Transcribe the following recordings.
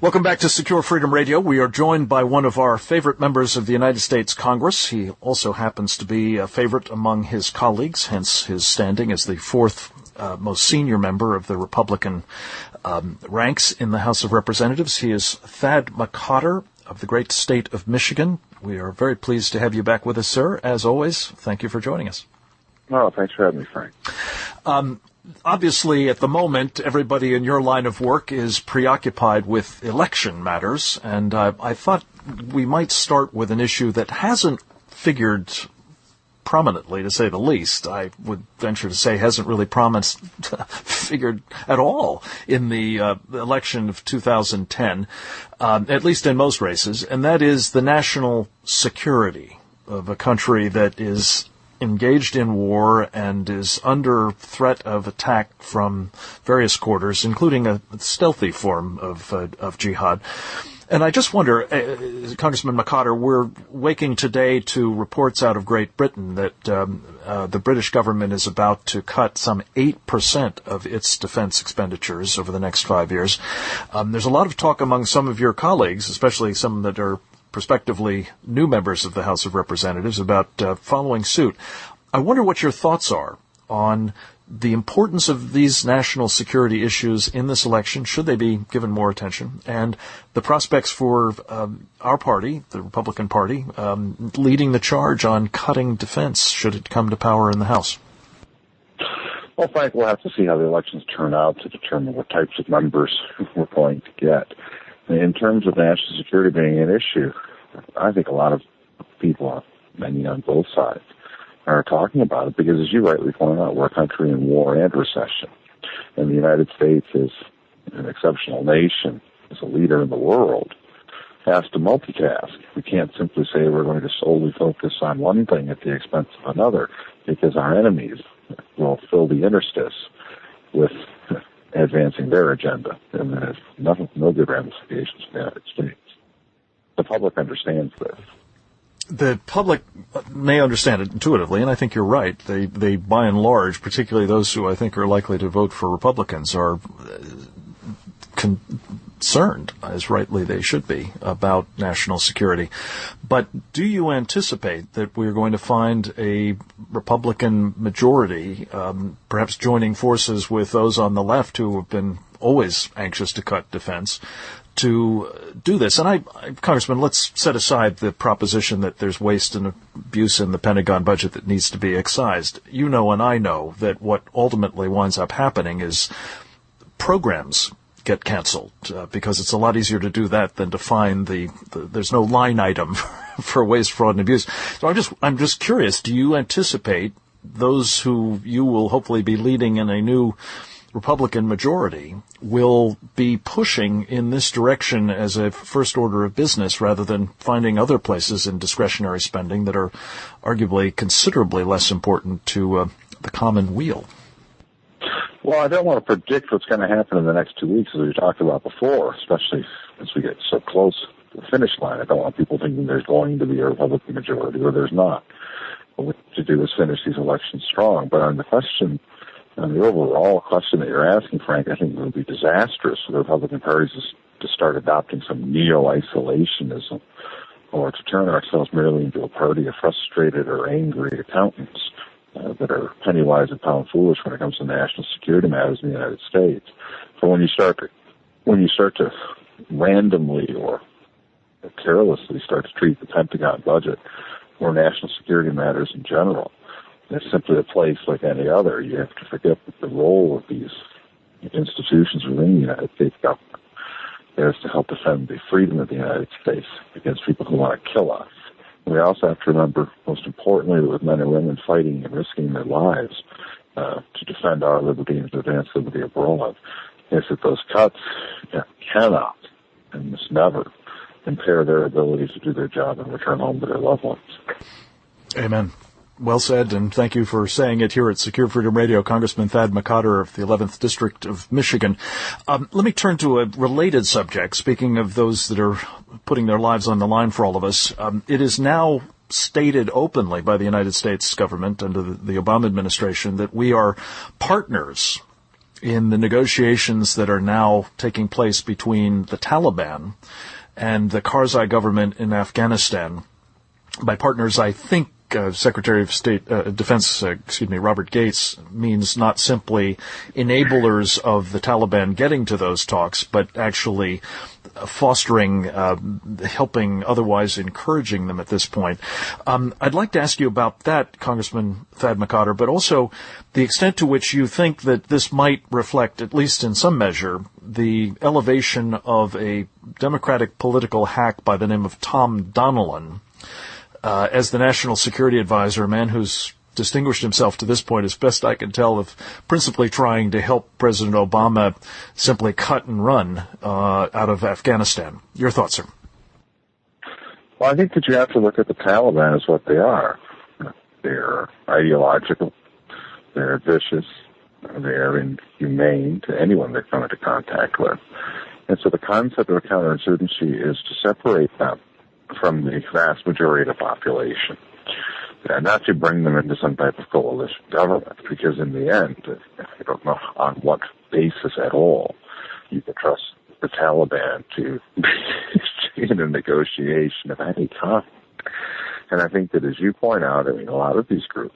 Welcome back to Secure Freedom Radio. We are joined by one of our favorite members of the United States Congress. He also happens to be a favorite among his colleagues, hence his standing as the fourth most senior member of the Republican ranks in the House of Representatives. He is Thad McCotter of the great state of Michigan. We are very pleased to have you back with us, sir. As always, thank you for joining us. Oh, thanks for having me, Frank. Obviously, at the moment, everybody in your line of work is preoccupied with election matters, and I thought we might start with an issue that hasn't figured prominently, to say the least. I would venture to say hasn't really figured at all in the election of 2010, at least in most races, and that is the national security of a country that is engaged in war and is under threat of attack from various quarters, including a stealthy form of jihad. And I just wonder, Congressman McCotter, we're waking today to reports out of Great Britain that the British government is about to cut some 8% of its defense expenditures over the next 5 years. There's a lot of talk among some of your colleagues, especially some that are prospectively new members of the House of Representatives, about following suit. I wonder what your thoughts are on the importance of these national security issues in this election, should they be given more attention, and the prospects for our party, the Republican Party, leading the charge on cutting defense should it come to power in the House. Well, Frank, we'll have to see how the elections turn out to determine what types of members we're going to get. In terms of national security being an issue, I think a lot of people, many on both sides, are talking about it because, as you rightly point out, we're a country in war and recession. And the United States is an exceptional nation, as a leader in the world, has to multitask. We can't simply say we're going to solely focus on one thing at the expense of another, because our enemies will fill the interstice with advancing their agenda, and that has no good ramifications for the United States. The public understands this. The public may understand it intuitively, and I think you're right. They by and large, particularly those who I think are likely to vote for Republicans, are concerned, as rightly they should be, about national security. But do you anticipate that we're going to find a Republican majority, perhaps joining forces with those on the left who have been always anxious to cut defense, to do this? And Congressman, let's set aside the proposition that there's waste and abuse in the Pentagon budget that needs to be excised. You know and I know that what ultimately winds up happening is programs get canceled, because it's a lot easier to do that than to find there's no line item for waste, fraud, and abuse. So I'm just curious, do you anticipate those who you will hopefully be leading in a new Republican majority will be pushing in this direction as a first order of business, rather than finding other places in discretionary spending that are arguably considerably less important to the common weal? Well, I don't want to predict what's going to happen in the next 2 weeks, as we talked about before, especially as we get so close to the finish line. I don't want people thinking there's going to be a Republican majority or there's not. What we have to do is finish these elections strong. But on the question, on the overall question that you're asking, Frank, I think it would be disastrous for the Republican parties to start adopting some neo-isolationism, or to turn ourselves merely into a party of frustrated or angry accountants that are penny-wise and pound-foolish when it comes to national security matters in the United States. So when you start to randomly or carelessly start to treat the Pentagon budget or national security matters in general, it's simply a place like any other. You have to forget that the role of these institutions within the United States government is to help defend the freedom of the United States against people who want to kill us. We also have to remember, most importantly, that with men and women fighting and risking their lives to defend our liberty and to advance liberty abroad, is that those cuts cannot and must never impair their ability to do their job and return home to their loved ones. Amen. Well said, and thank you for saying it here at Secure Freedom Radio, Congressman Thad McCotter of the 11th District of Michigan. Let me turn to a related subject. Speaking of those that are putting their lives on the line for all of us, it is now stated openly by the United States government under the Obama administration that we are partners in the negotiations that are now taking place between the Taliban and the Karzai government in Afghanistan by partners, I think, Secretary of State Defense, Robert Gates, means not simply enablers of the Taliban getting to those talks, but actually fostering, helping, otherwise encouraging them at this point. I'd like to ask you about that, Congressman Thad McCotter, but also the extent to which you think that this might reflect, at least in some measure, the elevation of a Democratic political hack by the name of Tom Donilon as the National Security Advisor, a man who's distinguished himself to this point, as best I can tell, of principally trying to help President Obama simply cut and run out of Afghanistan. Your thoughts, sir? Well, I think that you have to look at the Taliban as what they are. They're ideological, they're vicious, they're inhumane to anyone they come into contact with. And so the concept of a counterinsurgency is to separate them from the vast majority of the population, and not to bring them into some type of coalition government, because in the end, I don't know on what basis at all you can trust the Taliban to be in a negotiation of any kind. And I think that, as you point out, a lot of these groups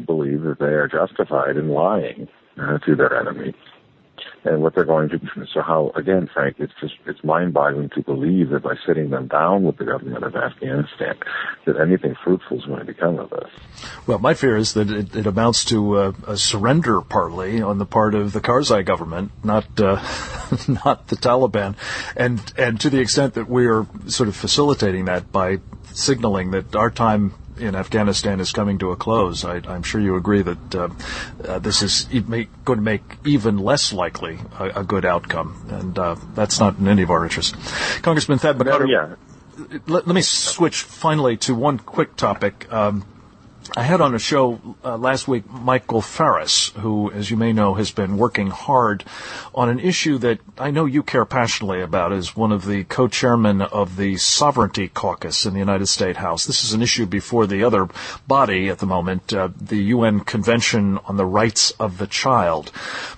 believe that they are justified in lying to their enemies and what they're going to do. So how, again, Frank, it's mind-boggling to believe that by sitting them down with the government of Afghanistan, that anything fruitful is going to come of this. Well, my fear is that it amounts to a surrender, partly, on the part of the Karzai government, not not the Taliban, and to the extent that we are sort of facilitating that by signaling that our time in Afghanistan is coming to a close. I'm sure you agree that this is going to make even less likely a good outcome, and that's not in any of our interests. Congressman Thad McCotter, let me switch finally to one quick topic. I had on a show last week Michael Farris, who, as you may know, has been working hard on an issue that I know you care passionately about as one of the co-chairmen of the Sovereignty Caucus in the United States House. This is an issue before the other body at the moment, the UN Convention on the Rights of the Child.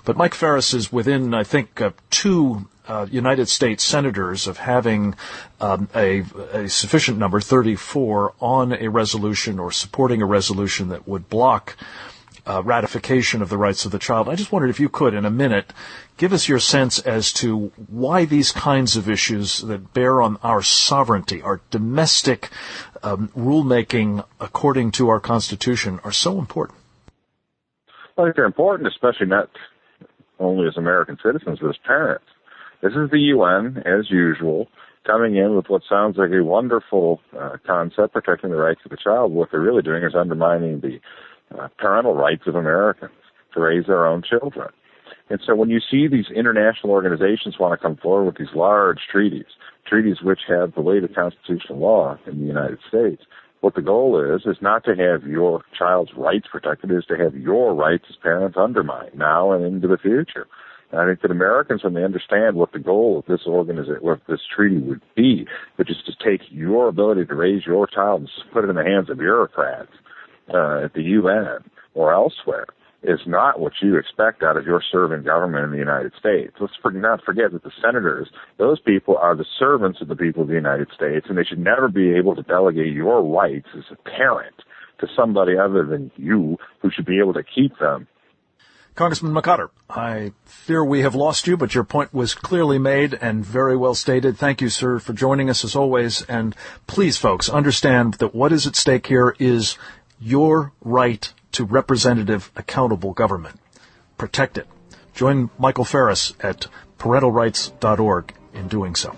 But Mike Farris is within, I think, two United States senators of having a sufficient number, 34, on a resolution or supporting a resolution that would block ratification of the rights of the child. I just wondered if you could, in a minute, give us your sense as to why these kinds of issues that bear on our sovereignty, our domestic rulemaking according to our Constitution, are so important. Well, I think they're important, especially not only as American citizens, but as parents. This is the UN, as usual, coming in with what sounds like a wonderful concept, protecting the rights of the child. What they're really doing is undermining the parental rights of Americans to raise their own children. And so when you see these international organizations want to come forward with these large treaties which have the weight of constitutional law in the United States, what the goal is not to have your child's rights protected, is to have your rights as parents undermined now and into the future. And I think that Americans, when they understand what the goal of this organization, what this treaty would be, which is to take your ability to raise your child and put it in the hands of bureaucrats at the UN or elsewhere, is not what you expect out of your serving government in the United States. Let's not forget that the senators, those people are the servants of the people of the United States, and they should never be able to delegate your rights as a parent to somebody other than you, who should be able to keep them. Congressman McCotter, I fear we have lost you, but your point was clearly made and very well stated. Thank you, sir, for joining us as always. And please, folks, understand that what is at stake here is your right to representative, accountable government. Protect it. Join Michael Farris at parentalrights.org in doing so.